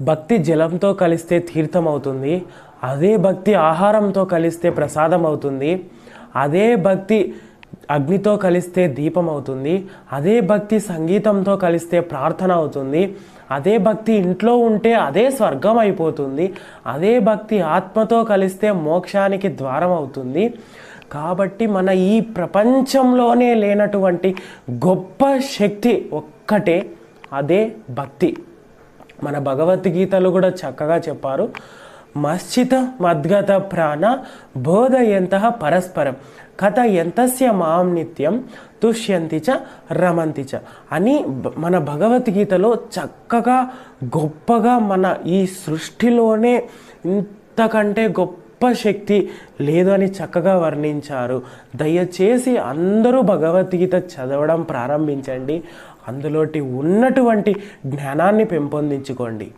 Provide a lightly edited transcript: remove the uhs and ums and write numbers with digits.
భక్తి జలంతో కలిస్తే తీర్థం అవుతుంది, అదే భక్తి ఆహారంతో కలిస్తే ప్రసాదం అవుతుంది, అదే భక్తి అగ్నితో కలిస్తే దీపం అవుతుంది, అదే భక్తి సంగీతంతో కలిస్తే ప్రార్థన అవుతుంది, అదే భక్తి ఇంట్లో ఉంటే అదే స్వర్గం అయిపోతుంది, అదే భక్తి ఆత్మతో కలిస్తే మోక్షానికి ద్వారం అవుతుంది. కాబట్టి మన ఈ ప్రపంచంలోనే లేనటువంటి గొప్ప శక్తి ఒక్కటే, అదే భక్తి. మన భగవద్గీతలు కూడా చక్కగా చెప్పారు. మశ్చిత మద్గత ప్రాణ బోధయంతః పరస్పరం కథయంతస్య మాం నిత్యం తుష్యంతి చ రమంతి చ అని మన భగవద్గీతలో చక్కగా గొప్పగా మన ఈ సృష్టిలోనే ఇంతకంటే గొప్ప శక్తి లేదు అని చక్కగా వర్ణించారు. దయచేసి అందరూ భగవద్గీత చదవడం ప్రారంభించండి, అందులోటి ఉన్నటువంటి జ్ఞానాన్ని పెంపొందించుకోండి.